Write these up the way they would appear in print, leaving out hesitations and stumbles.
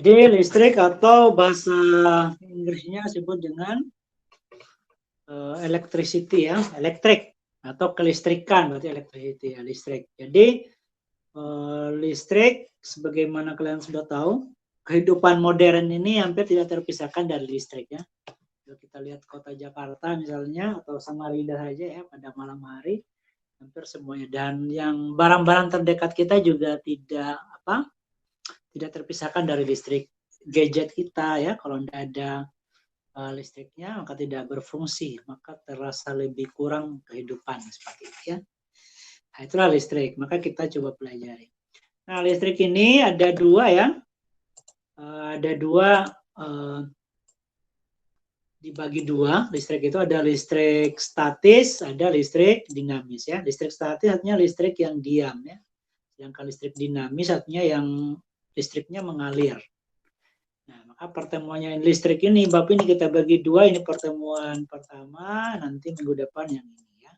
Jadi listrik atau bahasa Inggrisnya disebut dengan electricity ya, elektrik atau kelistrikan, berarti electricity ya, listrik. Jadi listrik, sebagaimana kalian sudah tahu, kehidupan modern ini hampir tidak terpisahkan dari listrik ya. Kalau kita lihat kota Jakarta misalnya atau Samarinda saja ya pada malam hari, hampir semuanya. Dan yang barang-barang terdekat kita juga tidak terpisahkan dari listrik. Gadget kita ya, kalau tidak ada listriknya maka tidak berfungsi, maka terasa lebih kurang kehidupan seperti itu ya. Nah, itulah listrik, maka kita coba pelajari. Nah, listrik ini ada dua ya, dibagi dua. Listrik itu ada listrik statis, ada listrik dinamis ya. Listrik statis artinya listrik yang diam ya, sedangkan listrik dinamis artinya yang listriknya mengalir. Nah, maka pertemuannya listrik ini, bab ini kita bagi dua, ini pertemuan pertama, nanti minggu depan yang ini ya.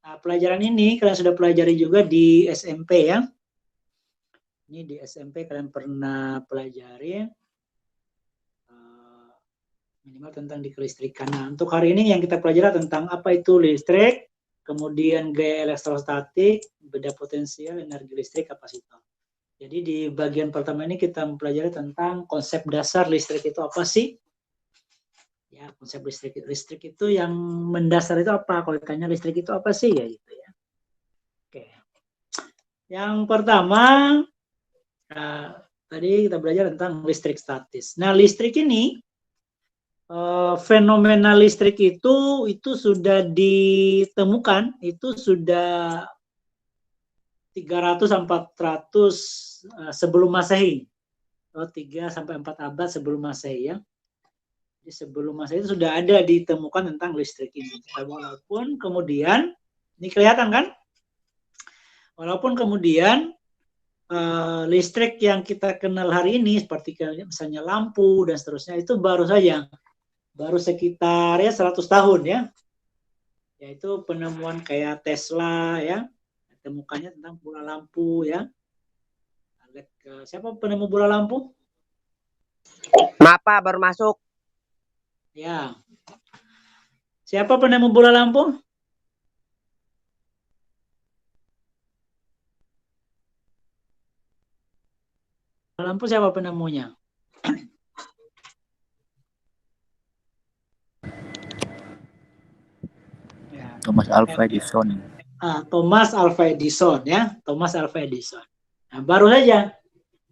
Nah, pelajaran ini kalian sudah pelajari juga di SMP ya. Ini di SMP kalian pernah pelajari minimal tentang di kelistrikan. Nah, untuk hari ini yang kita pelajari tentang apa itu listrik, kemudian gaya elektrostatik, beda potensial, energi listrik, kapasitor. Jadi di bagian pertama ini kita mempelajari tentang konsep dasar listrik itu apa sih? Ya, konsep listrik itu yang mendasar itu apa? Kalau ditanya listrik itu apa sih ya gitu ya. Oke. Yang pertama tadi kita belajar tentang listrik statis. Nah, listrik ini fenomena listrik itu sudah ditemukan, itu sudah 300-400 sebelum Masehi. 3 sampai 4 abad sebelum Masehi ya. Jadi sebelum Masehi itu sudah ada ditemukan tentang listrik ini. Walaupun kemudian ini kelihatan kan? Walaupun kemudian listrik yang kita kenal hari ini seperti misalnya lampu dan seterusnya itu baru sekitar ya 100 tahun ya. Yaitu penemuan kayak Tesla ya. Temukannya tentang bola lampu ya. Siapa penemu bola lampu? Mapa baru masuk. Ya. Siapa penemu bola lampu? Bola lampu siapa penemunya? Thomas Alva Edison. Thomas Alva Edison ya, Thomas Alva Edison. Nah, baru saja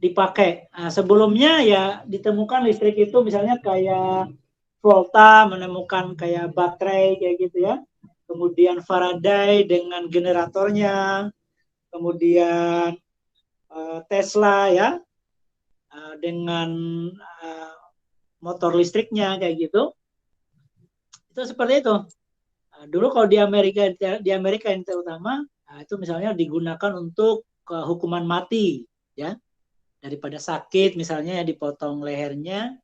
dipakai. Nah, sebelumnya ya ditemukan listrik itu misalnya kayak Volta menemukan kayak baterai kayak gitu ya. Kemudian Faraday dengan generatornya, kemudian Tesla ya dengan motor listriknya kayak gitu. Itu seperti itu. Dulu kalau di Amerika yang terutama itu misalnya digunakan untuk hukuman mati ya, daripada sakit misalnya ya dipotong lehernya,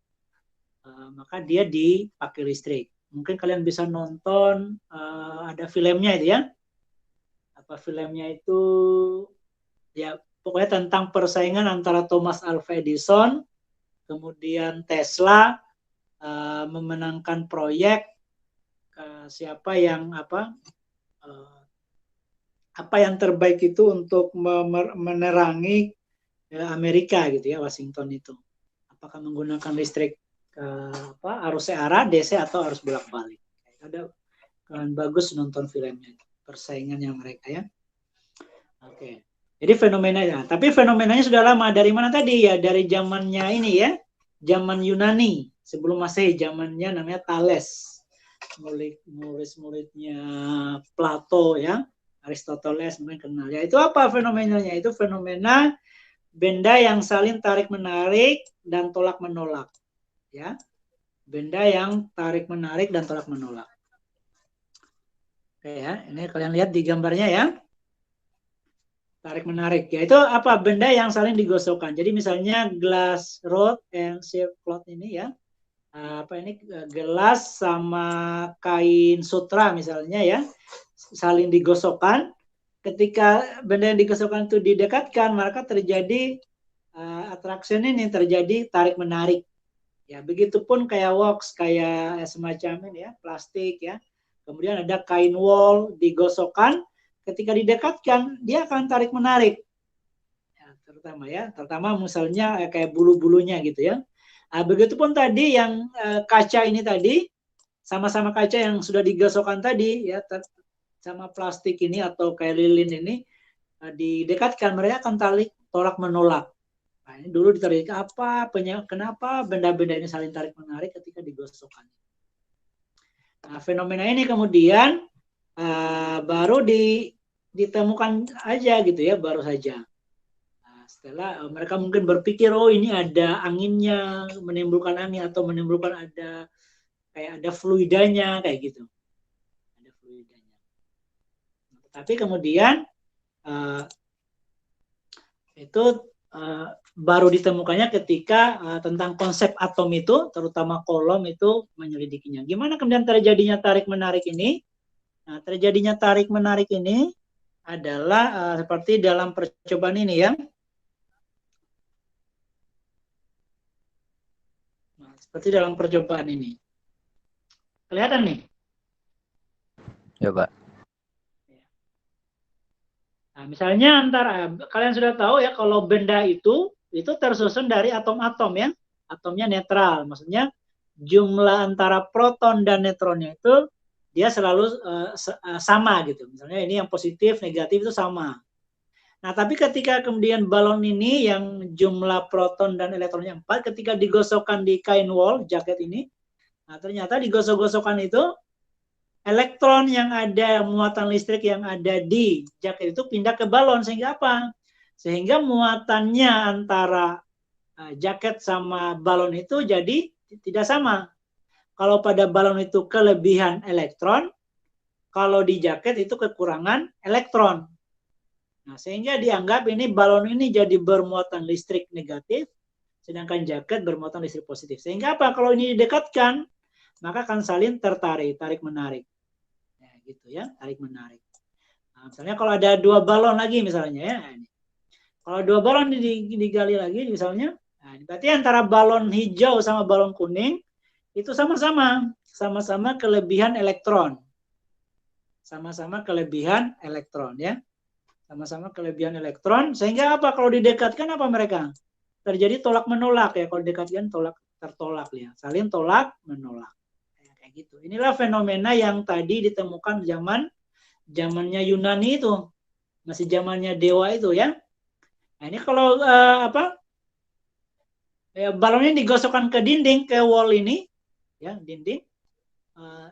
maka dia dipakai listrik. Mungkin kalian bisa nonton ada filmnya itu ya, apa filmnya itu ya, pokoknya tentang persaingan antara Thomas Alva Edison kemudian Tesla memenangkan proyek siapa yang apa yang terbaik itu untuk menerangi Amerika gitu ya, Washington itu. Apakah menggunakan listrik arus searah, DC atau arus bolak-balik. Ada kan bagus nonton filmnya, persaingannya mereka ya. Oke. Jadi fenomenanya, tapi fenomenanya sudah lama. Dari mana tadi ya? Dari zamannya ini ya, zaman Yunani sebelum Masehi, zamannya namanya Thales. Murid-muridnya Plato ya, Aristoteles mungkin kenal ya. Itu apa fenomenanya? Itu fenomena benda yang saling tarik menarik dan tolak menolak ya, benda yang tarik menarik dan tolak menolak. Oke ya, ini kalian lihat di gambarnya ya, tarik menarik ya, itu apa? Benda yang saling digosokkan. Jadi misalnya glass rod and silk cloth ini ya, ini gelas sama kain sutra misalnya ya, saling digosokkan. Ketika benda yang digosokkan itu didekatkan, maka terjadi attraction ini terjadi tarik menarik. Ya, begitupun kayak wax, kayak semacam ini ya, plastik ya. Kemudian ada kain wol digosokkan, ketika didekatkan dia akan tarik menarik. Ya, terutama misalnya kayak bulu-bulunya gitu ya. Begitupun tadi yang kaca ini tadi, sama-sama kaca yang sudah digosokkan tadi ya, sama plastik ini atau kayak lilin ini didekatkan, mereka akan tolak menolak. Nah, ini dulu ditarik kenapa benda-benda ini saling tarik menarik ketika digosokkan. Nah, fenomena ini kemudian baru ditemukan aja gitu ya, baru saja. Nah, setelah mereka mungkin berpikir, oh ini ada anginnya, menimbulkan angin atau menimbulkan ada fluidanya kayak gitu. Ada fluidanya. Tapi kemudian itu baru ditemukannya ketika tentang konsep atom itu, terutama Coulomb itu menyelidikinya. Gimana kemudian terjadinya tarik-menarik ini? Nah, terjadinya tarik-menarik ini adalah seperti dalam percobaan ini ya. Nah, seperti dalam percobaan ini. Kelihatan nih? Ya, Pak. Nah, misalnya kalian sudah tahu ya kalau benda itu tersusun dari atom-atom ya. Atomnya netral, maksudnya jumlah antara proton dan neutronnya itu dia selalu sama gitu. Misalnya ini yang positif, negatif itu sama. Nah, tapi ketika kemudian balon ini yang jumlah proton dan elektronnya 4, ketika digosokkan di kain wol, jaket ini, nah ternyata digosok-gosokkan itu elektron yang ada, muatan listrik yang ada di jaket itu pindah ke balon, sehingga apa? Sehingga muatannya antara jaket sama balon itu jadi tidak sama. Kalau pada balon itu kelebihan elektron, kalau di jaket itu kekurangan elektron. Nah, sehingga dianggap ini balon ini jadi bermuatan listrik negatif, sedangkan jaket bermuatan listrik positif. Sehingga apa? Kalau ini didekatkan, maka akan saling tarik menarik. Ya, gitu ya, tarik menarik. Nah, misalnya kalau ada dua balon lagi misalnya ya, ini. Kalau dua balon digali lagi misalnya, nah, berarti antara balon hijau sama balon kuning itu sama-sama kelebihan elektron. Sama-sama kelebihan elektron ya. Sama-sama kelebihan elektron, sehingga apa? Kalau didekatkan apa mereka? Terjadi tolak menolak ya. Kalau didekatkan tertolak ya. Saling tolak menolak. Kayak gitu. Inilah fenomena yang tadi ditemukan zamannya Yunani itu. Masih zamannya dewa itu ya. Nah, ini kalau balonnya digosokkan ke dinding, ke wall ini ya, dinding.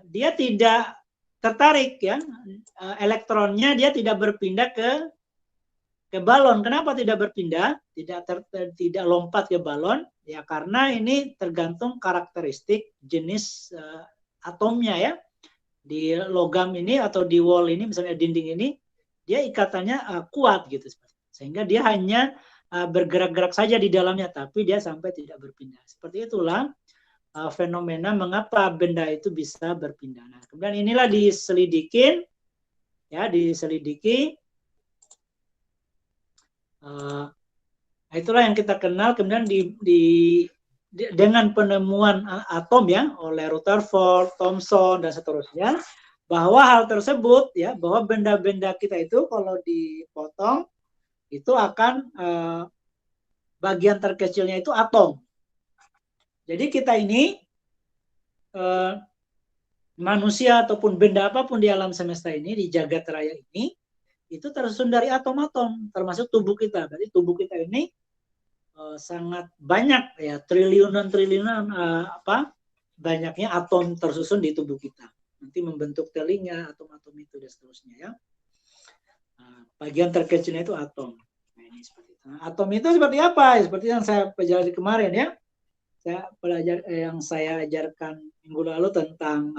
Dia tidak tertarik ya, elektronnya dia tidak berpindah ke balon. Kenapa tidak berpindah? Tidak lompat ke balon? Ya karena ini tergantung karakteristik jenis atomnya ya. Di logam ini atau di wall ini, misalnya dinding ini, dia ikatannya kuat gitu, sehingga dia hanya bergerak-gerak saja di dalamnya, tapi dia sampai tidak berpindah. Seperti itulah fenomena mengapa benda itu bisa berpindah. Nah, kemudian inilah diselidiki. Itulah yang kita kenal kemudian dengan penemuan atom ya oleh Rutherford, Thomson dan seterusnya, bahwa hal tersebut ya, bahwa benda-benda kita itu kalau dipotong itu akan bagian terkecilnya itu atom. Jadi kita ini manusia ataupun benda apapun di alam semesta ini, di jagat raya ini, itu tersusun dari atom-atom, termasuk tubuh kita. Berarti tubuh kita ini sangat banyak ya, triliunan banyaknya atom tersusun di tubuh kita. Nanti membentuk telinga, atom-atom itu dan seterusnya ya. Bagian terkecilnya itu atom. Nah, ini seperti itu. Nah, atom itu seperti apa? Seperti yang saya pelajari kemarin ya. Yang saya ajarkan minggu lalu tentang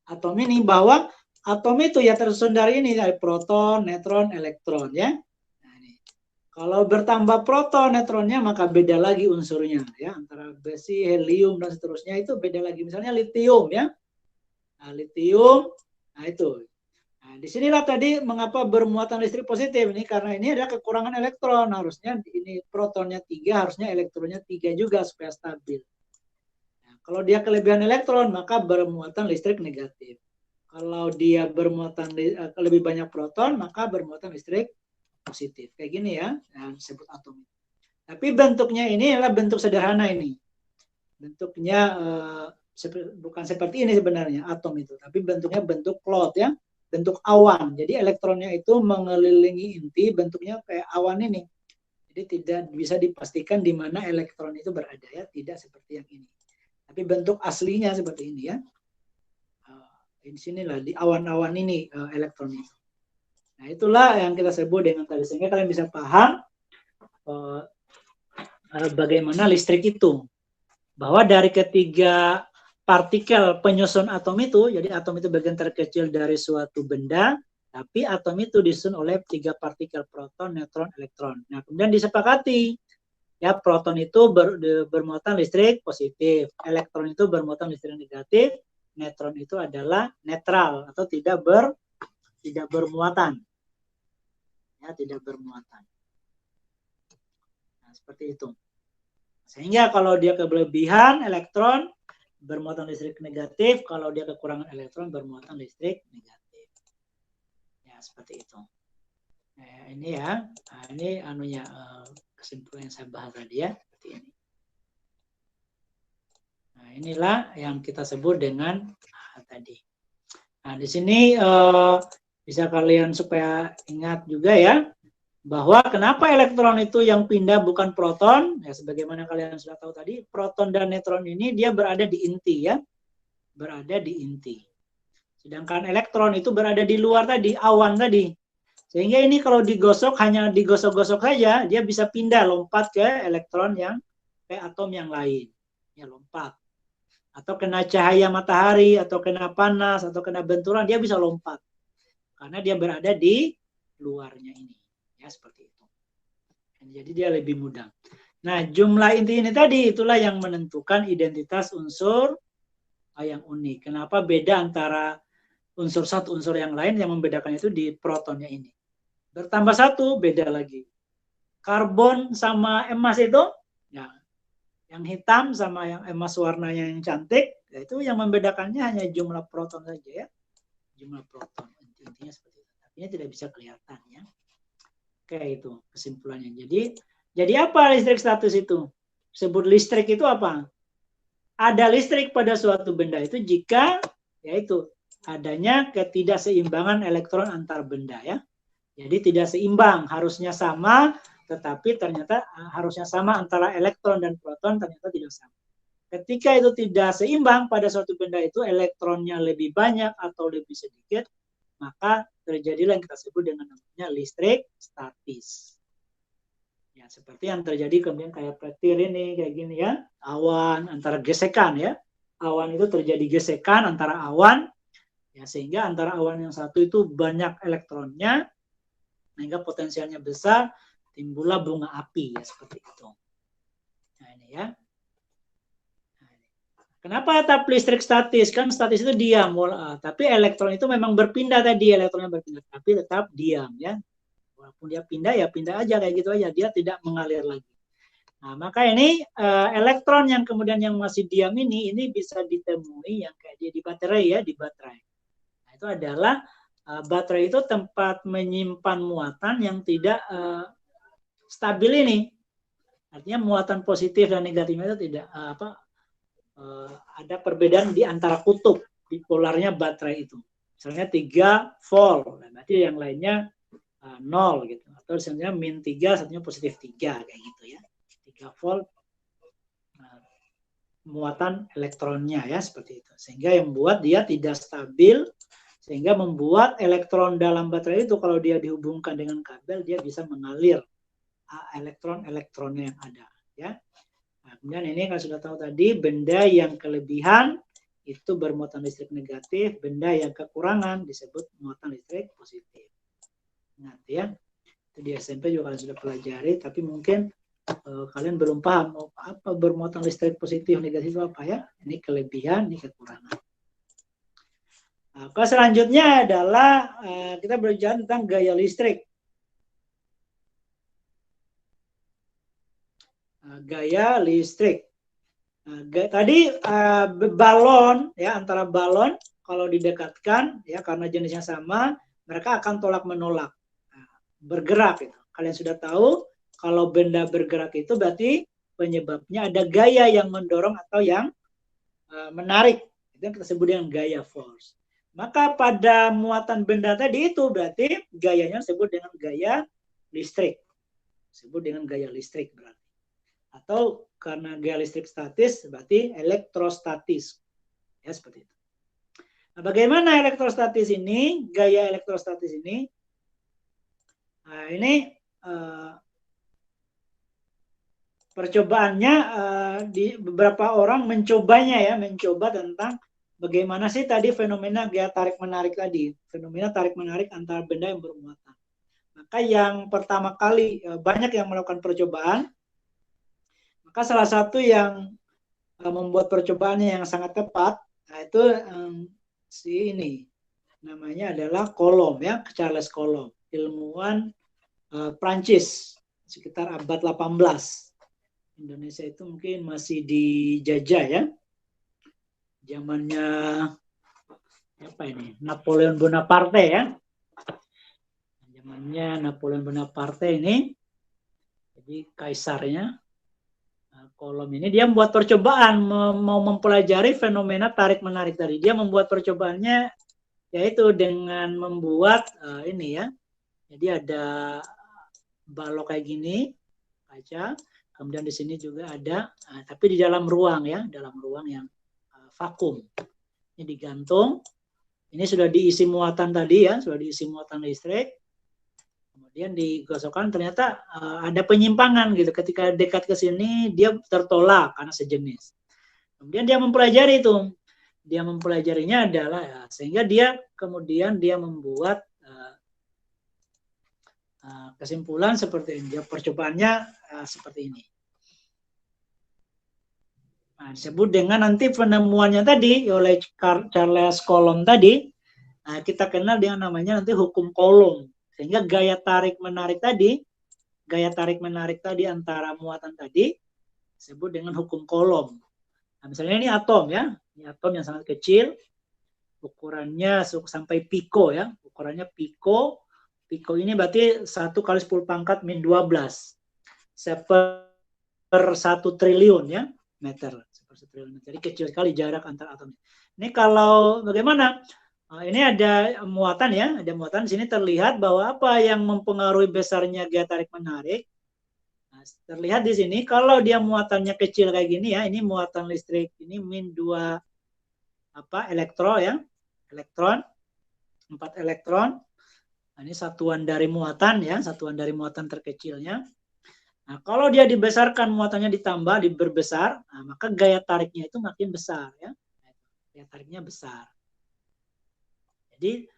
atom ini, bahwa atom itu ya tersusun dari proton, neutron, elektron ya. Nah, ini. Kalau bertambah proton, neutronnya maka beda lagi unsurnya ya, antara besi, helium dan seterusnya itu beda lagi. Misalnya litium ya. Nah, litium, nah itu. Nah, disinilah tadi mengapa bermuatan listrik positif ini, karena ini ada kekurangan elektron. Harusnya ini protonnya 3, harusnya elektronnya 3 juga supaya stabil. Nah, kalau dia kelebihan elektron, maka bermuatan listrik negatif. Kalau dia bermuatan lebih banyak proton, maka bermuatan listrik positif. Kayak gini ya, yang disebut atom. Tapi bentuknya ini adalah bentuk sederhana ini. Bentuknya bukan seperti ini sebenarnya atom itu, tapi bentuknya bentuk cloud ya. Bentuk awan. Jadi elektronnya itu mengelilingi inti, bentuknya kayak awan ini. Jadi tidak bisa dipastikan di mana elektron itu berada ya, tidak seperti yang ini. Tapi bentuk aslinya seperti ini ya. Di sinilah di awan-awan ini elektron itu. Nah, itulah yang kita sebut dengan tadi, sehingga kalian bisa paham bagaimana listrik itu. Bahwa dari ketiga partikel penyusun atom itu, jadi atom itu bagian terkecil dari suatu benda, tapi atom itu disusun oleh 3 partikel proton, neutron, elektron. Nah, kemudian disepakati ya proton itu bermuatan listrik positif, elektron itu bermuatan listrik negatif, neutron itu adalah netral atau tidak bermuatan. Ya, tidak bermuatan. Nah, seperti itu. Sehingga kalau dia kelebihan elektron bermuatan listrik negatif, kalau dia kekurangan elektron bermuatan listrik negatif. Ya, seperti itu. Nah, ini ya, nah, ini anunya kesimpulan yang saya bahas tadi ya, seperti ini. Nah, inilah yang kita sebut dengan tadi. Nah, di sini bisa kalian supaya ingat juga ya, bahwa kenapa elektron itu yang pindah bukan proton, ya sebagaimana kalian sudah tahu tadi, proton dan neutron ini dia berada di inti ya, berada di inti. Sedangkan elektron itu berada di luar tadi, awan tadi. Sehingga ini kalau digosok, hanya digosok-gosok saja, dia bisa pindah, lompat ke elektron yang, ke atom yang lain. Ya, lompat. Atau kena cahaya matahari, atau kena panas, atau kena benturan, dia bisa lompat. Karena dia berada di luarnya ini. Ya, seperti itu. Jadi dia lebih mudah. Nah, jumlah inti ini tadi itulah yang menentukan identitas unsur yang unik. Kenapa beda antara unsur satu unsur yang lain, yang membedakan itu di protonnya ini. Bertambah 1 beda lagi. Karbon sama emas itu, ya, yang hitam sama yang emas warnanya yang cantik, ya, itu yang membedakannya hanya jumlah proton saja ya. Jumlah proton. Intinya seperti itu. Tapi tidak bisa kelihatan ya. Oke, itu kesimpulannya. Jadi apa listrik statis itu? Sebut listrik itu apa? Ada listrik pada suatu benda itu jika yaitu adanya ketidakseimbangan elektron antar benda ya. Jadi tidak seimbang, harusnya sama, tetapi ternyata harusnya sama antara elektron dan proton, ternyata tidak sama. Ketika itu tidak seimbang pada suatu benda itu, elektronnya lebih banyak atau lebih sedikit, maka terjadilah yang kita sebut dengan namanya listrik statis. Ya, seperti yang terjadi kemudian kayak petir ini, kayak gini ya, awan antara gesekan ya. Awan itu terjadi gesekan antara awan, ya, sehingga antara awan yang satu itu banyak elektronnya, sehingga potensialnya besar, timbullah bunga api ya, seperti itu. Nah, ini ya. Kenapa tetap listrik statis? Kan statis itu diam, tapi elektron itu memang berpindah tadi, elektronnya berpindah, tapi tetap diam ya. Walaupun dia pindah ya pindah aja kayak gitu aja, dia tidak mengalir lagi. Nah, maka ini elektron yang kemudian yang masih diam ini bisa ditemui yang kayak di baterai ya, di baterai. Nah, itu adalah baterai itu tempat menyimpan muatan yang tidak stabil ini. Artinya muatan positif dan negatifnya itu tidak ada perbedaan di antara kutub bipolarnya baterai itu. Misalnya 3 volt, nanti yang lainnya 0 gitu. Atau misalnya min 3, satunya positif 3 kayak gitu ya. 3 volt muatan elektronnya ya, seperti itu. Sehingga yang membuat dia tidak stabil, sehingga membuat elektron dalam baterai itu kalau dia dihubungkan dengan kabel, dia bisa mengalir elektron-elektronnya yang ada ya. Nah, kemudian ini kalau sudah tahu tadi, benda yang kelebihan itu bermuatan listrik negatif, benda yang kekurangan disebut muatan listrik positif. Ingat ya, itu di SMP juga kalian sudah pelajari, tapi mungkin kalian belum paham apa bermuatan listrik positif negatif itu apa ya. Ini kelebihan, ini kekurangan. Nah, selanjutnya adalah kita berbicara tentang gaya listrik. Gaya listrik. Tadi balon ya, antara balon kalau didekatkan ya karena jenisnya sama, mereka akan tolak menolak. Bergerak itu. Kalian sudah tahu kalau benda bergerak itu berarti penyebabnya ada gaya yang mendorong atau yang menarik. Itu yang kita sebut dengan gaya force. Maka pada muatan benda tadi itu berarti gayanya disebut dengan gaya listrik. Disebut dengan gaya listrik berarti. Atau karena gaya listrik statis berarti elektrostatis. Ya seperti itu. Nah, bagaimana elektrostatis ini? Gaya elektrostatis ini? Nah, ini percobaannya di beberapa orang mencobanya ya, mencoba tentang bagaimana sih tadi fenomena gaya tarik menarik tadi, fenomena tarik menarik antara benda yang bermuatan. Maka yang pertama kali banyak yang melakukan percobaan, maka salah satu yang membuat percobaannya yang sangat tepat, nah itu si ini namanya adalah Coulomb ya, Charles Coulomb, ilmuwan Prancis sekitar abad 18. Indonesia itu mungkin masih dijajah ya. Zamannya apa ini? Napoleon Bonaparte ya. Zamannya Napoleon Bonaparte ini. Jadi kaisarnya Coulomb ini dia membuat percobaan mau mempelajari fenomena tarik menarik tadi. Dia membuat percobaannya yaitu dengan membuat ini ya. Jadi ada balok kayak gini kaca. Kemudian di sini juga ada, tapi di dalam ruang ya, dalam ruang yang vakum. Ini digantung. Ini sudah diisi muatan tadi ya, sudah diisi muatan listrik. Kemudian digosokkan ternyata ada penyimpangan gitu. Ketika dekat ke sini dia tertolak karena sejenis. Kemudian dia mempelajari itu. Dia mempelajarinya adalah ya, sehingga dia kemudian dia membuat kesimpulan seperti ini. Percobaannya seperti ini. Nah, disebut dengan nanti penemuannya tadi oleh Charles Coulomb tadi, kita kenal dengan namanya nanti hukum Coulomb. Sehingga gaya tarik menarik tadi antara muatan tadi disebut dengan hukum Coulomb. Nah, misalnya ini atom ya, ini atom yang sangat kecil, ukurannya sampai piko ya, ukurannya piko. Piko ini berarti 1 kali 10 pangkat min 12 per 1 triliun ya meter. Jadi kecil sekali jarak antar atom. Ini kalau bagaimana? Ini ada muatan ya, ada muatan. Di sini terlihat bahwa apa yang mempengaruhi besarnya gaya tarik menarik. Nah, terlihat di sini kalau dia muatannya kecil kayak gini ya, ini muatan listrik ini min 2 elektron ya, elektron, 4 elektron. Nah, ini satuan dari muatan ya, satuan dari muatan terkecilnya. Nah, kalau dia dibesarkan muatannya ditambah, diberbesar, nah, maka gaya tariknya itu makin besar ya. Gaya tariknya besar. Jadi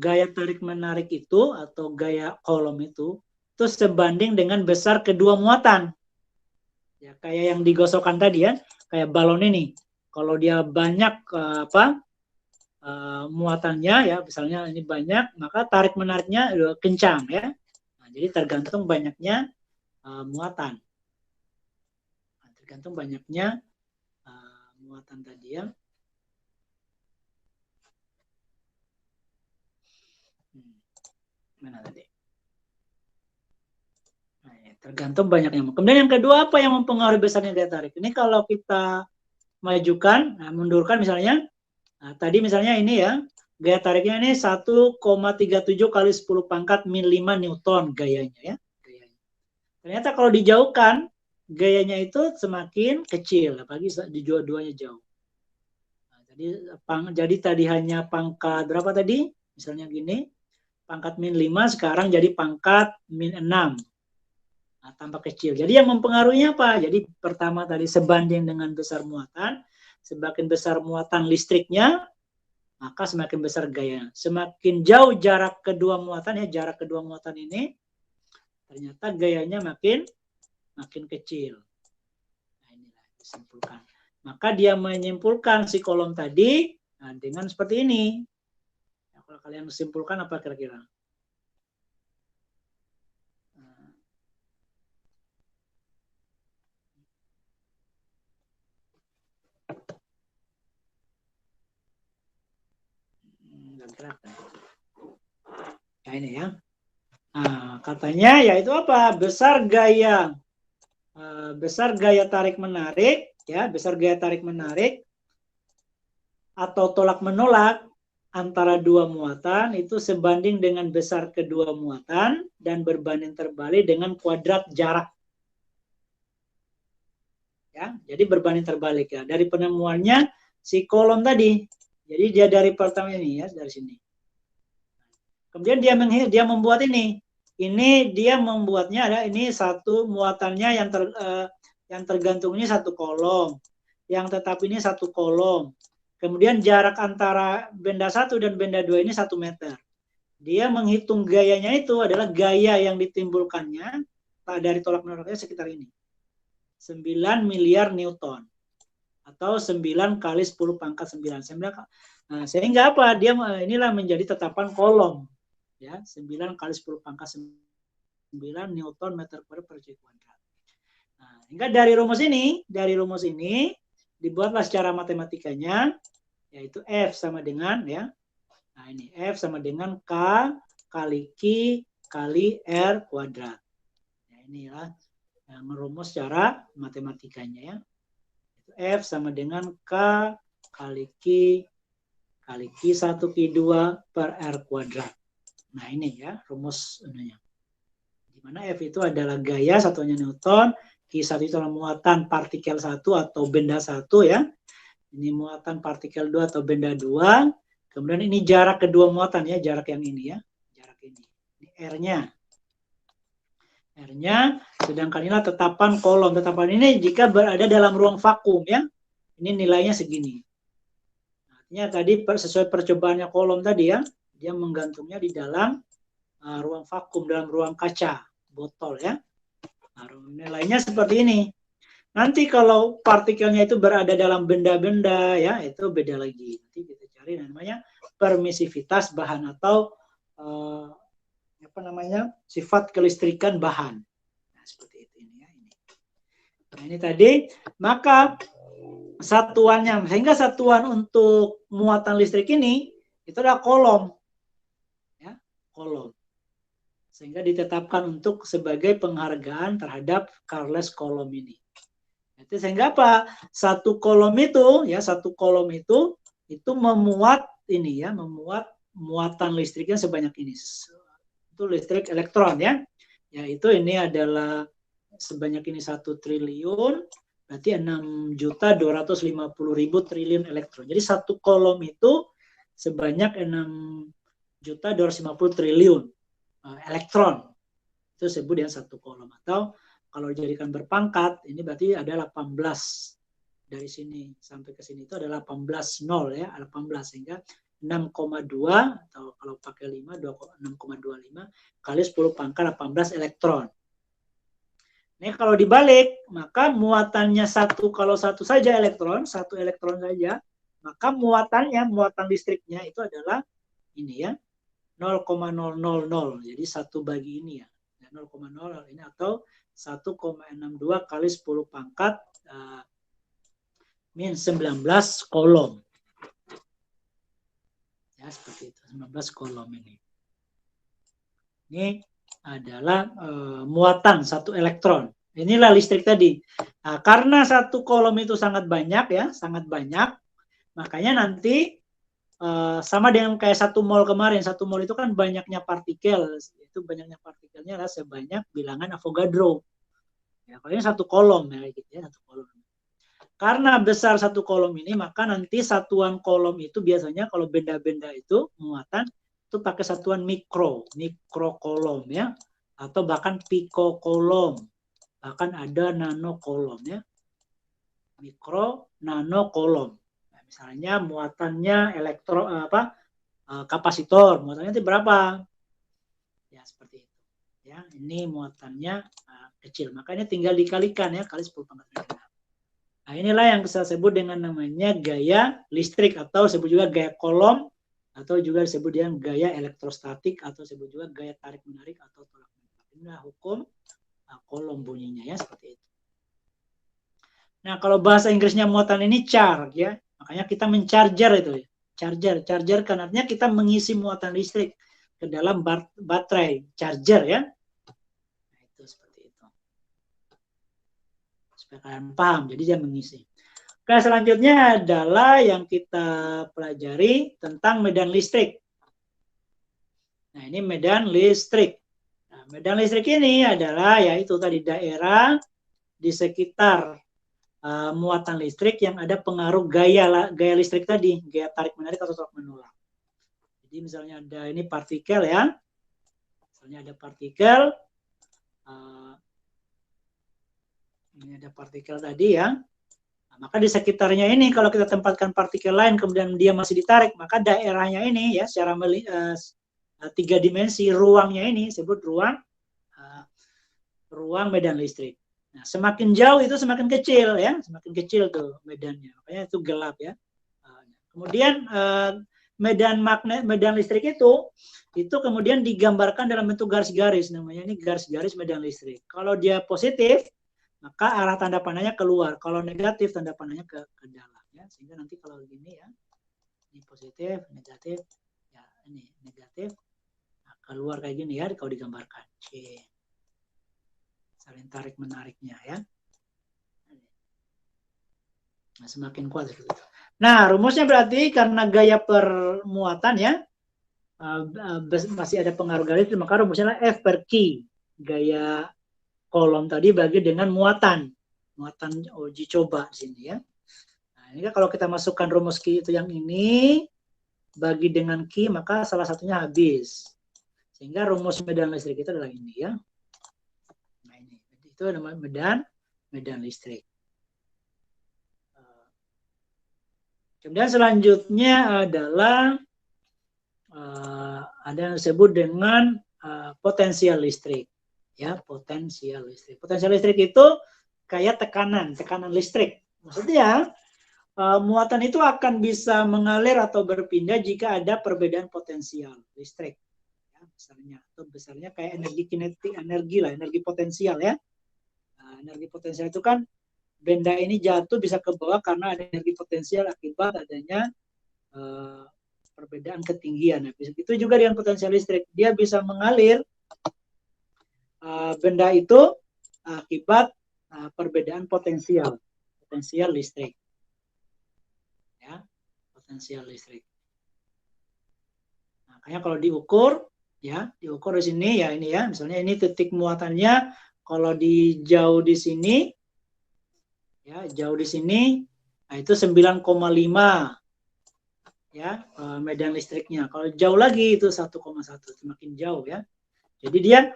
gaya tarik menarik itu atau gaya Coulomb itu sebanding dengan besar kedua muatan. Ya, kayak yang digosokkan tadi ya, kayak balon ini. Kalau dia banyak muatannya ya, misalnya ini banyak, maka tarik menariknya kencang ya. Nah, jadi tergantung banyaknya muatan. Nah, tergantung banyaknya muatan tadi ya. Mana tadi? Nah, ya, tergantung banyaknya. Kemudian yang kedua apa yang mempengaruhi besarnya gaya tarik? Ini kalau kita majukan, mundurkan misalnya, tadi misalnya ini ya, gaya tariknya ini 1,37 kali 10 pangkat min 5 Newton gayanya ya. Ternyata kalau dijauhkan, gayanya itu semakin kecil, apalagi di dua-duanya jauh. Nah, jadi tadi hanya pangkat berapa tadi? Misalnya gini, pangkat min 5 sekarang jadi pangkat min 6. Nah, tambah kecil. Jadi yang mempengaruhinya apa? Jadi pertama tadi sebanding dengan besar muatan, semakin besar muatan listriknya, maka semakin besar gaya. Semakin jauh jarak kedua muatan ya, jarak kedua muatan ini, ternyata gayanya makin kecil. Nah, inilah disimpulkan. Maka dia menyimpulkan si Coulomb tadi dengan seperti ini. Kalau kalian simpulkan apa kira-kira? Nah, ini ya. Nah, katanya yaitu apa? Besar gaya tarik menarik, ya, besar gaya tarik menarik atau tolak menolak antara dua muatan itu sebanding dengan besar kedua muatan dan berbanding terbalik dengan kuadrat jarak. Ya, jadi berbanding terbalik ya. Dari penemuannya si kolom tadi. Jadi dia dari pertama ini ya, dari sini. Kemudian dia membuat ini. Ini dia membuatnya ada ini satu muatannya yang tergantung ini satu kolom. Yang tetap ini satu kolom. Kemudian jarak antara benda 1 dan benda 2 ini 1 meter. Dia menghitung gayanya itu adalah gaya yang ditimbulkannya dari tolak menolaknya sekitar ini. 9 miliar Newton. Atau 9 kali 10 pangkat 9. Nah, sehingga apa? Dia inilah menjadi tetapan kolom. Ya, 9 kali 10 pangkat 9 Newton meter kuadrat per cm kuadrat. Nah, hingga dari rumus ini dibuatlah secara matematikanya, yaitu F sama dengan ya. Nah, ini F sama dengan K kali Q kali R kuadrat. Nah, inilah yang merumus secara matematikanya ya. F sama dengan K kali Q kali Q1 Q2 per R kuadrat. Nah, ini ya rumus ininya. Di mana F itu adalah gaya satunya Newton, Q1 itu adalah muatan partikel 1 atau benda 1 ya. Ini muatan partikel 2 atau benda 2. Kemudian ini jarak kedua muatan ya, jarak yang ini ya. Jarak ini. Ini R-nya. R-nya, sedangkan inilah tetapan kolom. Tetapan ini jika berada dalam ruang vakum ya. Ini nilainya segini. Artinya tadi sesuai percobaannya kolom tadi ya, dia menggantungnya di dalam ruang vakum, dalam ruang kaca, botol ya. Nah, nilainya seperti ini. Nanti kalau partikelnya itu berada dalam benda-benda ya, itu beda lagi. Nanti kita cari namanya permisivitas bahan atau sifat kelistrikan bahan. Nah, seperti itu ini ya. Nah, ini tadi, maka satuannya, sehingga satuan untuk muatan listrik ini itu adalah kolom. Ya, kolom. Sehingga ditetapkan untuk sebagai penghargaan terhadap Charles kolom ini. Jadi sehingga apa? Satu kolom itu memuat ini ya, memuat muatan listriknya sebanyak ini. Itu listrik elektron ya. Yaitu ini adalah sebanyak ini 1 triliun, berarti 6.250.000 triliun elektron. Jadi satu kolom itu sebanyak 6.250 triliun elektron. Itu disebut dengan satu kolom. Atau kalau dijadikan berpangkat, ini berarti ada 18 dari sini sampai ke sini itu ada 18 nol ya, 18 sehingga 6,2 atau kalau pakai 5 6,25 kali 10 pangkat 18 elektron. Ini kalau dibalik, maka muatannya kalau satu saja elektron, satu elektron saja, maka muatan listriknya itu adalah ini ya, 0,000. Jadi 1 bagi ini ya. 0,0 ini atau 1,62 kali 10 pangkat min 19 kolom. Ya, seperti itu. 19 kolom ini. Ini adalah muatan satu elektron. Inilah listrik tadi. Nah, karena satu kolom itu sangat banyak ya, sangat banyak, makanya nanti sama dengan kayak 1 mol kemarin. 1 mol itu kan banyaknya partikel. Itu banyaknya partikelnya adalah sebanyak bilangan Avogadro. Ya, kalau ini 1 kolom ya, gitu ya, 1 kolom. Karena besar 1 kolom ini, maka nanti satuan kolom itu biasanya kalau benda-benda itu muatan itu pakai satuan mikrokolom ya, atau bahkan pikokolom, bahkan ada nanokolom ya, mikro, nanokolom. Nah, misalnya muatannya kapasitor, muatannya itu berapa? Ya seperti itu. Ya, ini muatannya kecil, makanya tinggal dikalikan ya kali 10 pangkat 6. Nah, inilah yang saya sebut dengan namanya gaya listrik atau sebut juga gaya kolom atau juga disebut dengan gaya elektrostatik, atau disebut juga gaya tarik menarik atau tolak menarik. Inilah hukum Coulomb bunyinya ya, seperti itu. Nah, kalau bahasa Inggrisnya muatan ini charge ya, makanya kita mencharger itu ya. Charger kan artinya kita mengisi muatan listrik ke dalam baterai, charger ya. Nah, itu seperti itu. Supaya kalian paham, jadi dia mengisi. Oke, selanjutnya adalah yang kita pelajari tentang medan listrik. Nah, ini medan listrik. Nah, medan listrik ini adalah yaitu tadi daerah di sekitar muatan listrik yang ada pengaruh gaya listrik tadi, gaya tarik menarik atau tolak menolak. Jadi misalnya ada ini partikel ya, misalnya ada partikel, ini ada partikel tadi ya, nah, maka di sekitarnya ini kalau kita tempatkan partikel lain kemudian dia masih ditarik, maka daerahnya ini ya secara 3 dimensi ruangnya ini disebut ruang medan listrik. Nah, semakin jauh itu semakin kecil ya, semakin kecil tuh medannya, makanya itu gelap ya. Kemudian medan listrik itu kemudian digambarkan dalam bentuk garis-garis, namanya ini garis-garis medan listrik. Kalau dia positif, maka arah tanda panahnya keluar. Kalau negatif, tanda panahnya ke dalam ya. Sehingga nanti kalau begini ya, ini positif, negatif, ya ini negatif, nah, keluar kayak gini ya kalau digambarkan. Oke. Saling tarik menariknya ya. Nah, semakin kuat seperti itu. Nah, rumusnya berarti karena gaya permuatan ya masih ada pengaruh garis, maka rumusnya adalah F per Q. Gaya Coulomb tadi bagi dengan muatan uji coba di sini ya. Nah, ini kan kalau kita masukkan rumus Q itu yang ini bagi dengan Q, maka salah satunya habis. Sehingga rumus medan listrik itu adalah ini ya. Itu namanya medan listrik. Kemudian selanjutnya adalah ada yang disebut dengan potensial listrik. Ya, potensial listrik. Potensial listrik itu kayak tekanan listrik. Maksudnya muatan itu akan bisa mengalir atau berpindah jika ada perbedaan potensial listrik. Ya, besarnya atau besarnya kayak energi kinetik, energi potensial ya. Energi potensial itu kan benda ini jatuh bisa ke bawah karena ada energi potensial akibat adanya perbedaan ketinggian. Nah, itu juga dengan potensial listrik, dia bisa mengalir benda itu akibat perbedaan potensial listrik. Ya, potensial listrik. Makanya kalau diukur di sini ya ini ya, misalnya ini titik muatannya. Kalau jauh di sini, ya jauh di sini, nah itu 9,5 ya medan listriknya. Kalau jauh lagi itu 1,1, semakin jauh ya. Jadi dia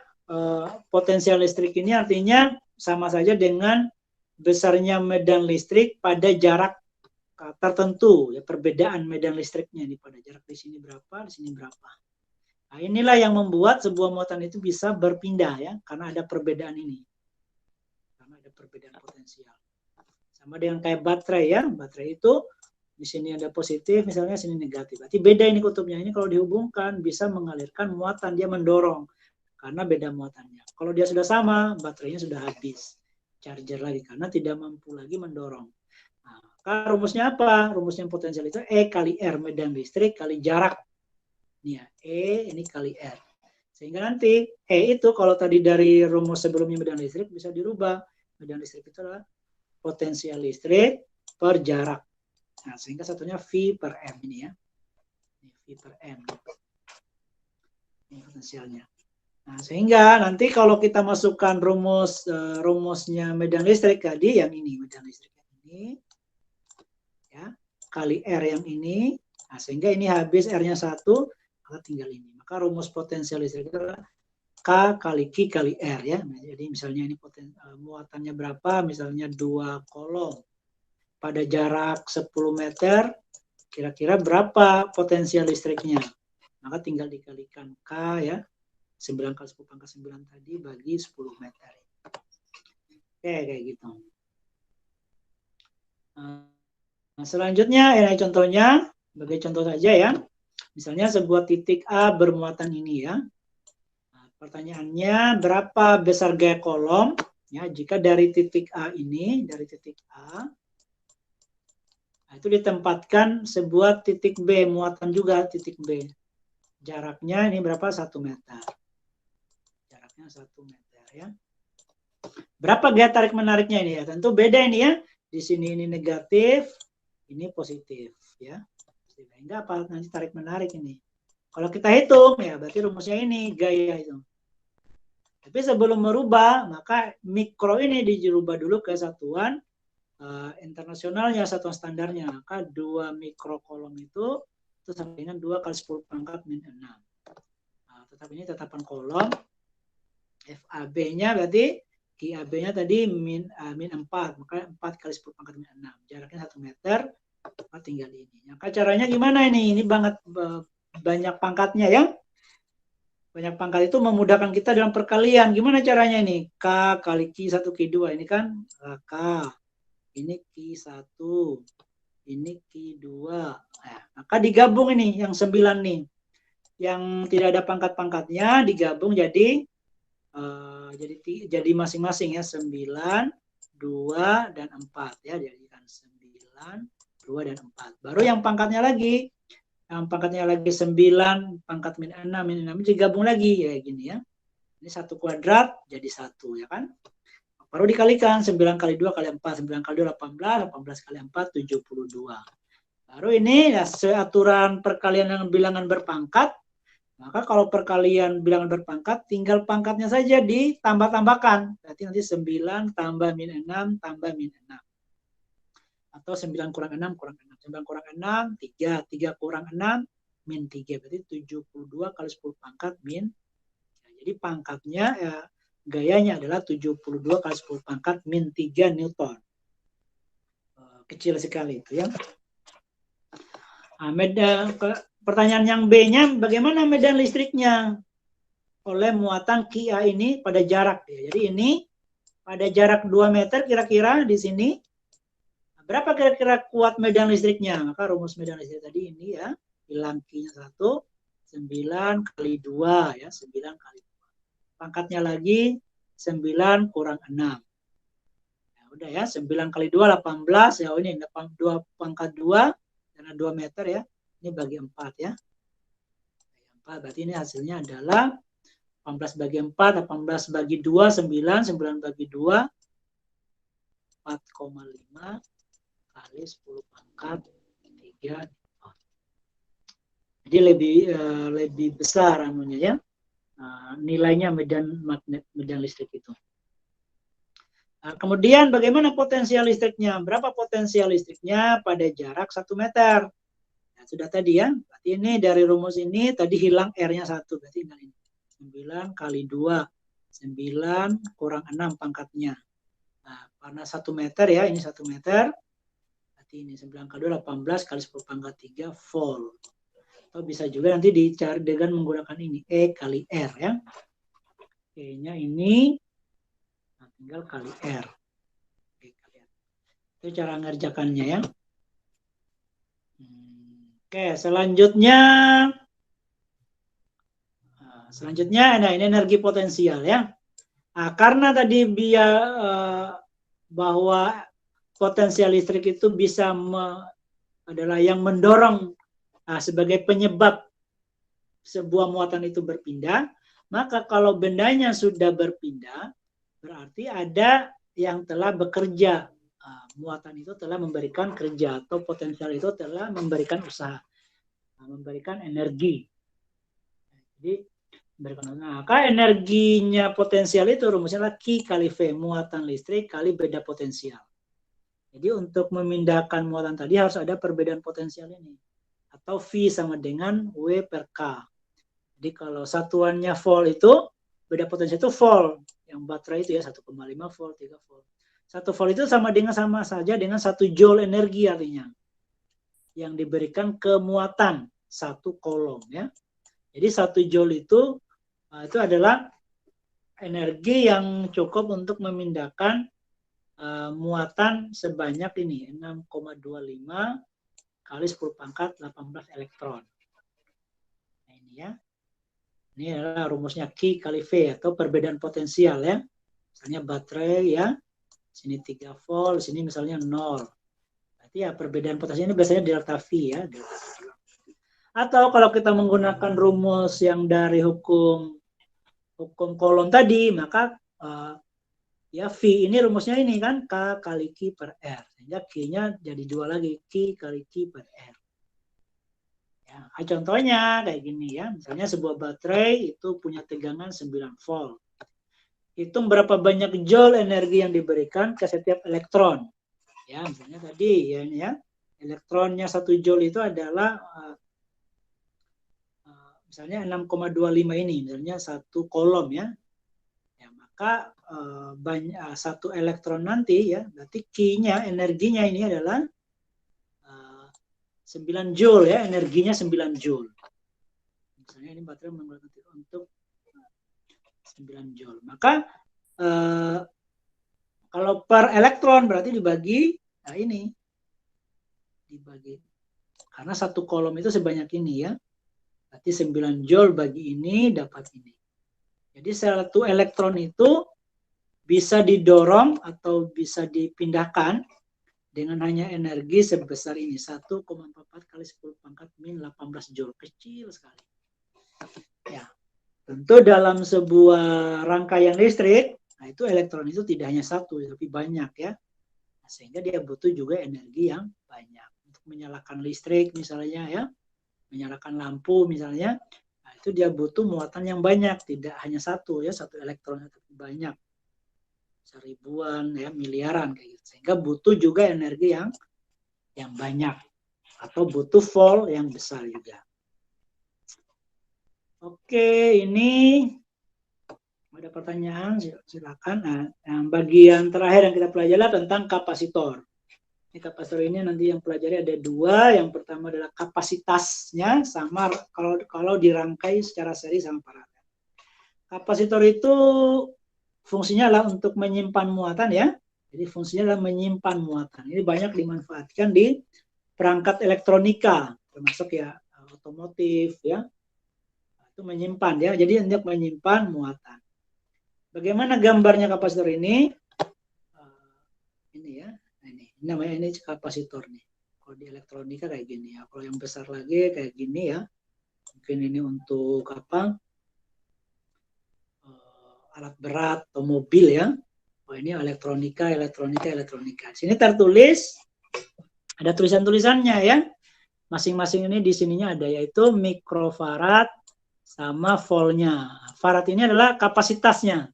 potensial listrik ini artinya sama saja dengan besarnya medan listrik pada jarak tertentu ya, perbedaan medan listriknya ini pada jarak di sini berapa, di sini berapa. Nah, inilah yang membuat sebuah muatan itu bisa berpindah ya, karena ada perbedaan ini. Karena ada perbedaan potensial. Sama dengan kayak baterai ya, baterai itu di sini ada positif, misalnya sini negatif. Berarti beda ini kutubnya. Ini kalau dihubungkan bisa mengalirkan muatan, dia mendorong karena beda muatannya. Kalau dia sudah sama, baterainya sudah habis. Charger lagi karena tidak mampu lagi mendorong. Nah, rumusnya apa? Rumusnya potensial itu E kali R, medan listrik kali jarak. Ini ya, E ini kali R. Sehingga nanti E itu kalau tadi dari rumus sebelumnya medan listrik bisa dirubah. Medan listrik itu adalah potensial listrik per jarak. Nah, sehingga satunya V per M ini ya. Ini V per M. Ini potensialnya. Nah, sehingga nanti kalau kita masukkan rumusnya medan listrik tadi yang ini, medan listrik yang ini ya, kali R yang ini. Nah, sehingga ini habis R-nya 1, maka tinggal ini. Maka rumus potensial listrik itu adalah K kali Q kali R ya. Nah, jadi misalnya ini muatannya berapa? Misalnya 2 Coulomb pada jarak 10 meter, kira-kira berapa potensial listriknya? Maka tinggal dikalikan K ya, 9 kali 10 pangkat 9 tadi bagi 10 meter. Oke, kayak gitu. Nah, selanjutnya ini contohnya, sebagai contoh saja ya. Misalnya sebuah titik A bermuatan ini ya. Nah, pertanyaannya berapa besar gaya kolom ya jika dari titik A ini, dari titik A, nah, itu ditempatkan sebuah titik B, muatan juga titik B. Jaraknya ini berapa? 1 meter. Jaraknya 1 meter ya. Berapa gaya tarik menariknya ini ya? Tentu beda ini ya. Di sini ini negatif, ini positif ya. Sehingga apa nanti tarik menarik ini? Kalau kita hitung ya berarti rumusnya ini gaya itu. Tapi sebelum merubah maka mikro ini dirubah dulu ke satuan internasionalnya, satuan standarnya. Maka 2 mikro kolom itu sama dengan 2 kali 10 pangkat min 6. Nah, tetap ini tetapan kolom. FAB-nya berarti QAB-nya tadi min 4, maka 4 kali 10 pangkat min 6. Jaraknya 1 meter, tinggal ini. Maka caranya gimana ini? Ini banget banyak pangkatnya ya. Banyak pangkat itu memudahkan kita dalam perkalian. Gimana caranya ini? K kali Q1 Q2. Ini kan K. Ini Q1. Ini Q2. Nah, maka digabung ini yang 9 nih. Yang tidak ada pangkat-pangkatnya digabung jadi masing-masing ya 9, 2 dan 4 ya, jadikan 9, 2 dan 4. Baru yang pangkatnya lagi 9 pangkat min 6 digabung lagi ya gini ya. Ini 1 kuadrat jadi 1 ya kan. Baru dikalikan 9 kali 2 kali 4, 9 kali 2 18, 18 kali 4 72. Baru ini ya seaturan perkalian dengan bilangan berpangkat. Maka kalau perkalian bilangan berpangkat, tinggal pangkatnya saja ditambah-tambahkan. Berarti nanti 9 tambah min 6 tambah min 6. Atau 9 kurang 6 kurang 6. 9 kurang 6, 3. 3 kurang 6, min 3. Berarti 72 kali 10 pangkat min. Jadi pangkatnya, gayanya adalah 72 kali 10 pangkat min 3 Newton. Kecil sekali itu ya. Pertanyaan yang B-nya, bagaimana medan listriknya oleh muatan Kia ini pada jarak ya. Jadi ini pada jarak 2 meter kira-kira di sini. Berapa kira-kira kuat medan listriknya? Maka rumus medan listrik tadi ini ya. Bilang Q-nya 1, 9 kali 2 ya. 9 kali 2. Pangkatnya lagi 9 kurang 6. Ya, udah ya. 9 kali 2, 18. Ya ini 2 pangkat 2 karena 2 meter ya. Ini bagi 4 ya. 4, berarti ini hasilnya adalah 18 bagi 4, 18 bagi 2, 9, 9 bagi 2, 4,5 kali 10 pangkat 3. Jadi lebih besar anunya ya. Nilainya medan magnet, medan listrik itu. Kemudian bagaimana potensial listriknya? Berapa potensial listriknya pada jarak 1 meter? Nah, sudah tadi ya. Berarti ini dari rumus ini tadi hilang R-nya 1. Berarti ini 9 kali 2. 9 kurang 6 pangkatnya. Nah, karena 1 meter ya. Ini 1 meter. Berarti ini 9 kali 2, 18 kali 10 pangkat 3 volt. Atau bisa juga nanti dicari dengan menggunakan ini. E kali R ya. E-nya ini. Nah, tinggal kali R. E kali R. Itu cara ngerjakannya ya. Oke, selanjutnya nah ini energi potensial ya. Nah, karena tadi bahwa potensial listrik itu bisa adalah yang mendorong sebagai penyebab sebuah muatan itu berpindah, maka kalau bendanya sudah berpindah, berarti ada yang telah bekerja. Muatan itu telah memberikan kerja atau potensial itu telah memberikan usaha, memberikan energi. Jadi maka energinya potensial itu rumusnya adalah Q kali V, muatan listrik kali beda potensial. Jadi untuk memindahkan muatan tadi harus ada perbedaan potensial ini. Atau V sama dengan W per K. Jadi kalau satuannya volt itu, beda potensial itu volt. Yang baterai itu ya 1,5 volt, 3 volt. 1 volt itu sama saja dengan 1 joule energi artinya. Yang diberikan ke muatan 1 kolom ya. Jadi 1 joule itu adalah energi yang cukup untuk memindahkan muatan sebanyak ini 6,25 kali 10 pangkat 18 elektron. ya. Ini adalah rumusnya Q kali V atau perbedaan potensial ya. Misalnya baterai ya, sini 3 volt, sini misalnya 0. Berarti ya perbedaan potensial ini biasanya delta V ya. Delta V. Atau kalau kita menggunakan rumus yang dari hukum Coulomb tadi, maka ya V ini rumusnya ini kan K kali Q per R. Sehingga Q-nya jadi 2 lagi, Q kali Q per R. Ya, contohnya kayak gini ya, misalnya sebuah baterai itu punya tegangan 9 volt. Hitung berapa banyak joule energi yang diberikan ke setiap elektron. Ya, misalnya tadi ya, elektronnya 1 joule itu adalah misalnya 6,25 ini, misalnya 1 coulomb ya. Ya, maka satu elektron nanti ya, berarti Q-nya, energinya ini adalah 9 joule ya, energinya 9 joule. Misalnya ini baterai menggunakan untuk 9 joule. Maka kalau per elektron berarti dibagi, nah ini dibagi. Karena 1 coulomb itu sebanyak ini ya. Berarti 9 joule bagi ini dapat ini. Jadi 1 elektron itu bisa didorong atau bisa dipindahkan dengan hanya energi sebesar ini, 1,44 kali 10 pangkat min 18 joule. Kecil sekali. Ya, tentu dalam sebuah rangkaian listrik, nah itu elektron itu tidak hanya 1, tapi banyak ya. Nah, sehingga dia butuh juga energi yang banyak. Untuk menyalakan listrik misalnya ya, menyalakan lampu misalnya, nah itu dia butuh muatan yang banyak, tidak hanya 1 ya, 1 elektron, tapi banyak. Ribuan ya, miliaran kayak gitu. Sehingga butuh juga energi yang banyak atau butuh volt yang besar juga. Oke, ini ada pertanyaan, silakan. Nah, yang bagian terakhir yang kita pelajari tentang kapasitor. Ini kapasitor ini nanti yang pelajari ada 2. Yang pertama adalah kapasitasnya sama kalau dirangkai secara seri sama paralel. Kapasitor itu fungsinya adalah untuk menyimpan muatan ya. Jadi fungsinya adalah menyimpan muatan. Ini banyak dimanfaatkan di perangkat elektronika, termasuk ya otomotif ya. Itu menyimpan ya. Jadi untuk menyimpan muatan. Bagaimana gambarnya kapasitor ini? Ini ya. Ini namanya ini kapasitor nih. Kalau di elektronika kayak gini ya. Kalau yang besar lagi kayak gini ya. Mungkin ini untuk apa? Alat berat atau mobil ya. Oh, ini elektronika. Di sini tertulis ada tulisan-tulisannya ya. Masing-masing ini di sininya ada yaitu mikrofarad sama voltnya. Farad ini adalah kapasitasnya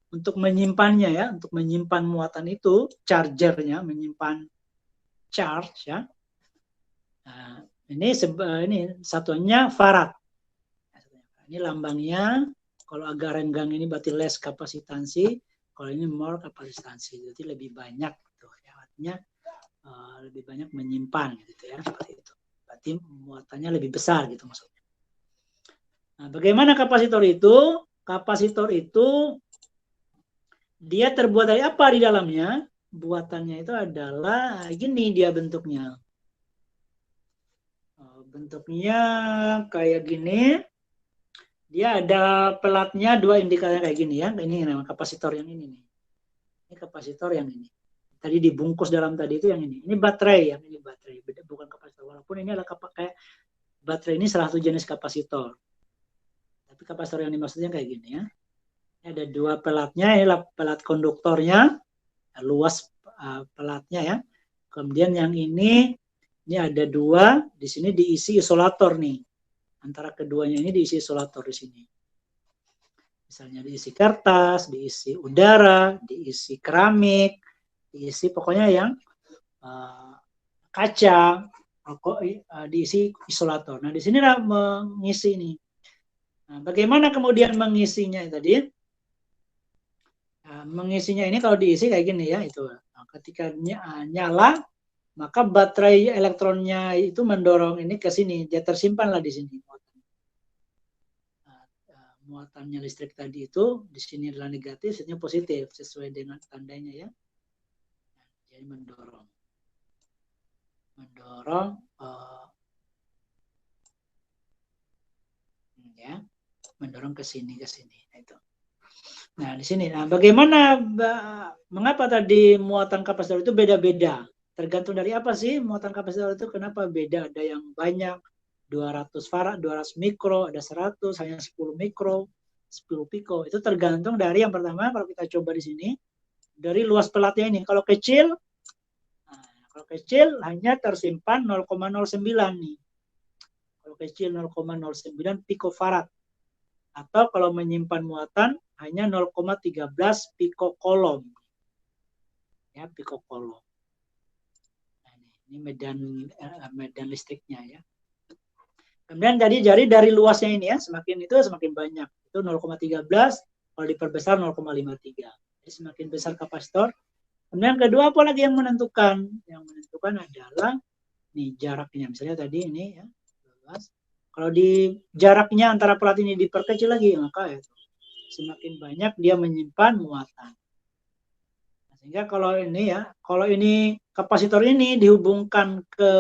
untuk menyimpannya ya, untuk menyimpan muatan itu, chargernya menyimpan charge ya. Nah, ini satuannya farad. Ini lambangnya. Kalau agak renggang ini berarti less kapasitansi, kalau ini more kapasitansi, jadi lebih banyak gitu ya. Artinya lebih banyak menyimpan gitu ya, seperti itu. Berarti muatannya lebih besar gitu maksudnya. Nah, bagaimana kapasitor itu? Kapasitor itu dia terbuat dari apa di dalamnya? Buatannya itu adalah gini dia bentuknya. Bentuknya kayak gini. Dia ada pelatnya 2 indikator kayak gini ya. Ini namanya kapasitor yang ini nih. Ini kapasitor yang ini. Tadi dibungkus dalam tadi itu yang ini. Ini baterai ya, ini baterai. Beda, bukan kapasitor. Walaupun ini adalah kayak baterai ini salah satu jenis kapasitor. Tapi kapasitor yang dimaksudnya kayak gini ya. Ini ada 2 pelatnya, ini pelat konduktornya, luas pelatnya ya. Kemudian yang ini ada 2, di sini diisi isolator nih. Antara keduanya ini diisi isolator di sini. Misalnya diisi kertas, diisi udara, diisi keramik, diisi pokoknya yang kaca, diisi isolator. Nah, di sini mengisi ini. Nah, bagaimana kemudian mengisinya tadi? Nah, mengisinya ini kalau diisi kayak gini ya, itu. Nah, ketika nyala, maka baterai elektronnya itu mendorong ini ke sini, dia tersimpanlah di sini. Muatannya listrik tadi itu di sini adalah negatif, sini positif sesuai dengan tandanya ya. Jadi mendorong mendorong ke sini. Nah, itu. Nah, di sini. Nah, bagaimana mengapa tadi muatan kapasitor itu beda-beda? Tergantung dari apa sih muatan kapasitor itu, kenapa beda? Ada yang banyak 200 farad, 200 mikro, ada 100, hanya 10 mikro, 10 piko. Itu tergantung dari yang pertama, kalau kita coba di sini, dari luas pelatnya ini. Kalau kecil hanya tersimpan 0,09 nih. Kalau kecil 0,09 pikofarad. Atau kalau menyimpan muatan hanya 0,13 pikokolom. Ya, pikokolom. Nah, ini medan listriknya ya. Kemudian jadi dari luasnya ini ya, semakin itu semakin banyak. Itu 0,13, kalau diperbesar 0,53. Jadi semakin besar kapasitor. Kemudian kedua apa lagi yang menentukan? Yang menentukan adalah nih jaraknya. Misalnya tadi ini ya, 12. Kalau di jaraknya antara pelat ini diperkecil lagi, maka ya, semakin banyak dia menyimpan muatan. Sehingga kalau ini ya, kalau ini kapasitor ini dihubungkan ke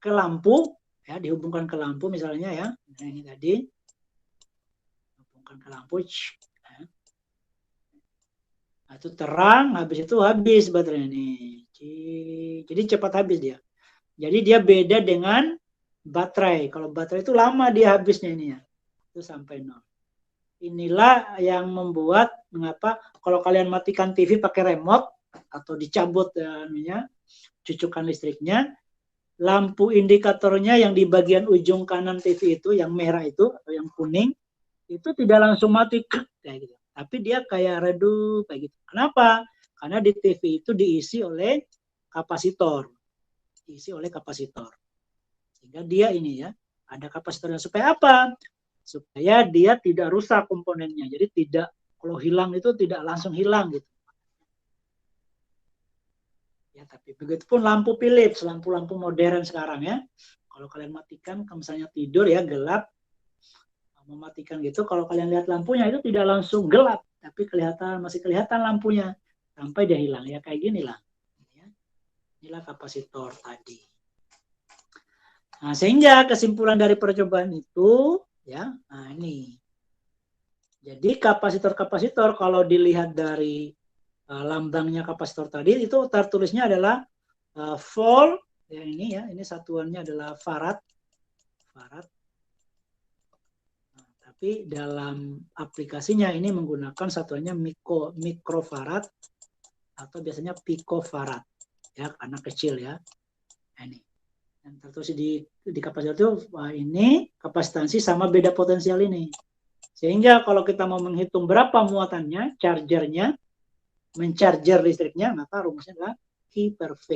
lampu, ya dihubungkan ke lampu misalnya ya, nah ini tadi hubungkan ke lampu, ya. Nah, itu terang, habis itu habis baterai ini, jadi cepat habis dia. Jadi dia beda dengan baterai. Kalau baterai itu lama dia habisnya ini ya, itu sampai 0. Inilah yang membuat mengapa kalau kalian matikan TV pakai remote atau dicabut ya, cucukan listriknya, lampu indikatornya yang di bagian ujung kanan TV itu, yang merah itu atau yang kuning, itu tidak langsung mati kayak gitu. Tapi dia kayak redup kayak gitu. Kenapa? Karena di TV itu diisi oleh kapasitor. Sehingga dia ini ya, ada kapasitornya supaya apa? Supaya dia tidak rusak komponennya. Jadi tidak, kalau hilang itu tidak langsung hilang gitu. Ya, tapi begitupun lampu Philips, lampu-lampu modern sekarang ya. Kalau kalian matikan, misalnya tidur ya gelap, mematikan gitu, kalau kalian lihat lampunya itu tidak langsung gelap, tapi masih kelihatan lampunya sampai dia hilang ya, kayak gini lah. Ya. Inilah kapasitor tadi. Nah, sehingga kesimpulan dari percobaan itu ya, nah ini. Jadi kapasitor-kapasitor kalau dilihat dari lambangnya kapasitor tadi itu tertulisnya adalah volt ya, ini satuannya adalah farad. Nah, tapi dalam aplikasinya ini menggunakan satuannya mikrofarad atau biasanya pikofarad ya, karena kecil ya. Nah, ini yang tertulis di kapasitor itu ini kapasitansi sama beda potensial ini. Sehingga kalau kita mau menghitung berapa muatannya, chargernya, mencharger listriknya, maka rumusnya adalah I per V.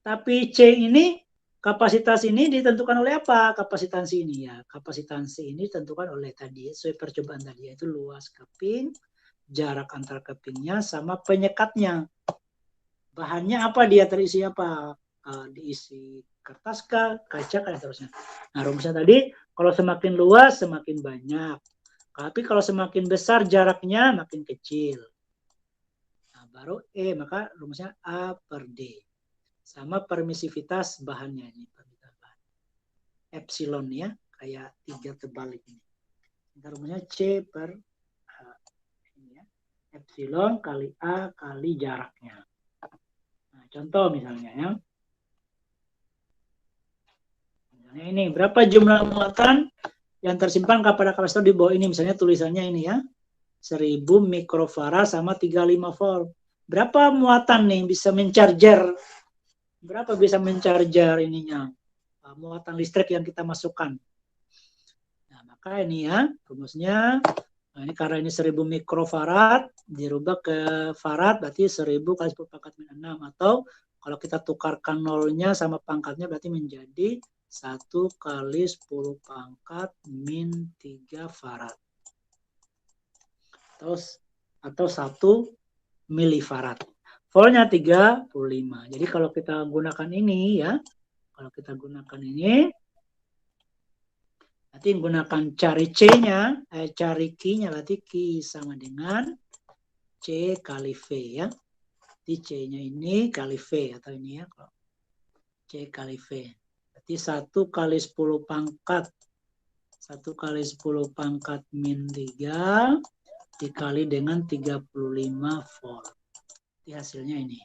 Tapi C ini, kapasitas ini ditentukan oleh apa? Kapasitansi ini ya. Kapasitansi ini ditentukan oleh tadi, sesuai percobaan tadi, yaitu luas keping, jarak antar kepingnya, sama penyekatnya. Bahannya apa, dia terisi apa? Diisi kertas kah, kaca kah, dan seterusnya. Nah, rumusnya tadi, kalau semakin luas, semakin banyak. Tapi kalau semakin besar jaraknya, makin kecil. Nah, baru E, maka rumusnya A per D. Sama permisivitas bahannya ini, epsilon ya, kayak 3 terbalik ini. Rumusnya C per ini ya, epsilon kali A kali jaraknya. Nah, contoh misalnya ya. Misalnya ini, berapa jumlah muatan yang tersimpan pada kapasitor di bawah ini? Misalnya tulisannya ini ya, 1000 mikrofarad sama 35 volt. Berapa muatan nih bisa mencharger? Berapa bisa mencharger ininya? Muatan listrik yang kita masukkan. Nah, maka ini ya, rumusnya, nah ini karena ini 1000 mikrofarad, dirubah ke farad, berarti 1000 kali 10 pangkat min 6. Atau kalau kita tukarkan nolnya sama pangkatnya, berarti menjadi 1 kali 10 pangkat min 3 farad. Atau 1 milifarad. Voltnya 35. Jadi kalau kita gunakan ini ya, nanti gunakan cari C-nya, cari Q-nya, berarti Q sama dengan C kali V ya. Jadi C-nya ini kali V atau ini ya, C kali V. Berarti Jadi 1 kali 10 pangkat 1 kali 10 pangkat min 3 dikali dengan 35 volt. Jadi hasilnya ini.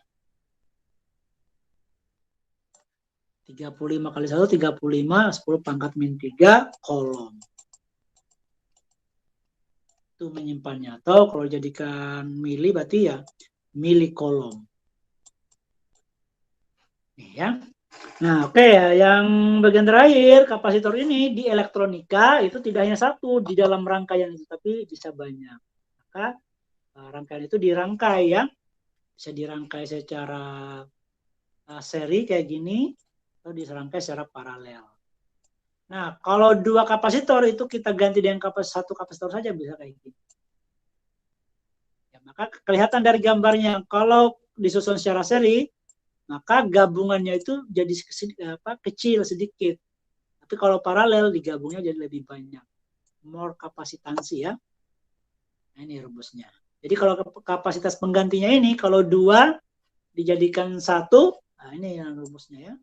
35 kali 1, 35, 10 pangkat min 3, kolom. Itu menyimpannya. Atau kalau jadikan mili, berarti ya mili kolom. Nih ya. Nah, oke ya. Yang bagian terakhir, kapasitor ini di elektronika itu tidak hanya satu di dalam rangkaian itu, tapi bisa banyak. Maka rangkaian itu dirangkai ya. Bisa dirangkai secara seri kayak gini, atau dirangkai secara paralel. Nah, kalau dua kapasitor itu kita ganti dengan satu kapasitor saja bisa kayak gini. Ya, maka kelihatan dari gambarnya, kalau disusun secara seri, maka gabungannya itu jadi kecil sedikit. Tapi kalau paralel, digabungnya jadi lebih banyak. More kapasitansi ya. Nah, ini rumusnya. Jadi kalau kapasitas penggantinya ini, kalau 2 dijadikan 1, nah ini yang rumusnya ya.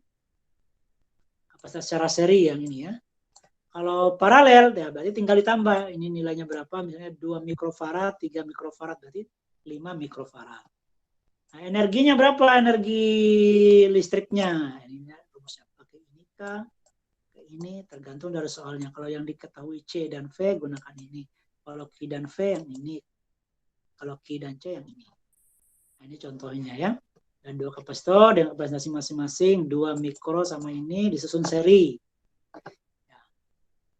Kapasitas secara seri yang ini ya. Kalau paralel, ya berarti tinggal ditambah. Ini nilainya berapa? Misalnya 2 mikrofarad, 3 mikrofarad, berarti 5 mikrofarad. Nah, energinya berapa? Energi listriknya. Ini rumusnya pakai ini kah? Ini tergantung dari soalnya. Kalau yang diketahui C dan V, gunakan ini. Kalau Q dan V, yang ini. Kalau Q dan C, yang ini. Nah, ini contohnya ya. Dan 2 kapasitor dengan kapasitas masing-masing 2 mikro sama ini disusun seri. Ya.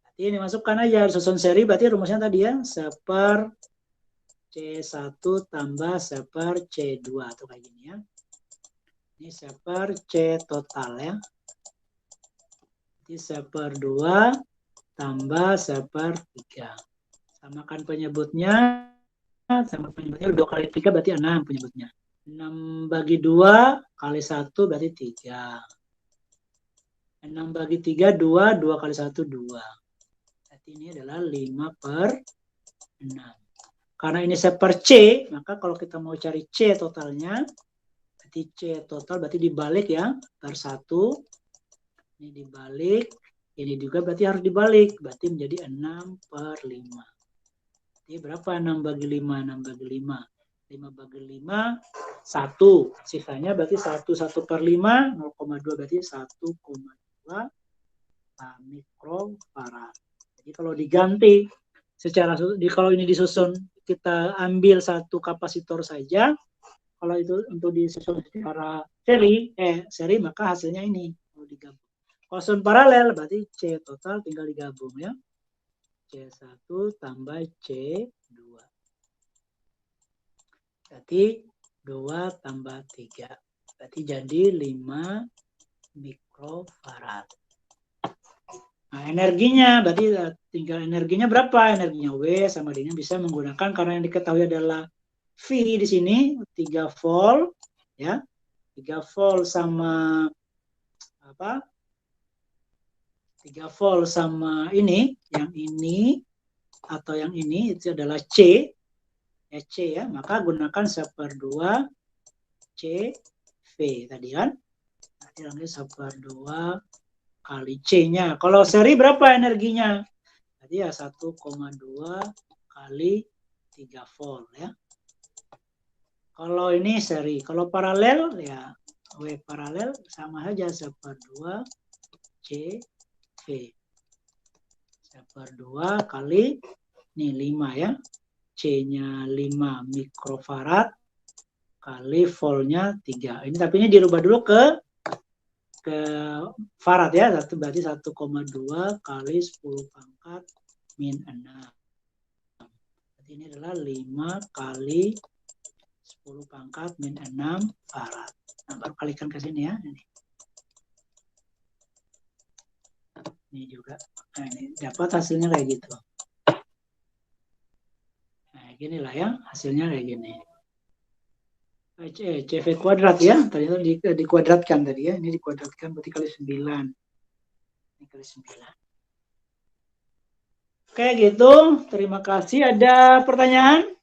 Berarti ini masukkan aja disusun seri, berarti rumusnya tadi ya, 1/C1 tambah 1/C2 atau kayak gini ya. Ini 1/C total ya. Jadi 1/2 tambah 1/3. Samakan penyebutnya. Sama penyebutnya 2 kali 3 berarti 6 penyebutnya. 6 bagi 2 kali 1 berarti 3. 6 bagi 3, 2. 2 kali 1, 2. Berarti ini adalah 5/6. Karena ini 1/C, maka kalau kita mau cari C totalnya, berarti C total berarti dibalik ya, per 1. Ini dibalik, ini juga berarti harus dibalik. Berarti menjadi 6/5. Jadi berapa 6 bagi 5? 6 bagi 5. 5 bagi 5, 1. Sisanya berarti 1/5, 0,2 berarti 1,2 mikrofarad. Jadi kalau diganti secara, kalau ini disusun, kita ambil satu kapasitor saja. Kalau itu untuk disusun secara seri, maka hasilnya ini. Kalau digabung. Kalau susun paralel, berarti C total tinggal digabung ya. C1 tambah C2. Berarti 2 tambah 3. Berarti jadi 5 mikrofarad. Nah, energinya, berarti tinggal energinya berapa? Energinya W sama dengan bisa menggunakan, karena yang diketahui adalah V di sini, 3 volt. Ya, 3 volt sama apa? 3 volt sama ini, yang ini, atau yang ini, itu adalah C. C ya, maka gunakan 1/2 CV tadi kan. Nanti lagi 1/2 kali C-nya. Kalau seri berapa energinya? Jadi ya 1,2 kali 3 volt ya. Kalau ini seri, kalau paralel ya W paralel sama saja 1/2 CV. 1/2 kali ini 5 ya. C-nya 5 mikrofarad kali voltnya 3. Ini tapi ini dirubah dulu ke farad ya. Berarti 1,2 kali 10 pangkat min 6. Berarti ini adalah 5 kali 10 pangkat min 6 farad. Nah, baru kalikan ke sini ya. Ini juga. Nah, ini dapat hasilnya kayak gitu. Gini lah ya, hasilnya kayak gini. CV kuadrat ya, tadi itu dikuadratkan tadi ya, ini dikuadratkan berarti kali 9. Ini kali 9. Oke gitu, terima kasih. Ada pertanyaan?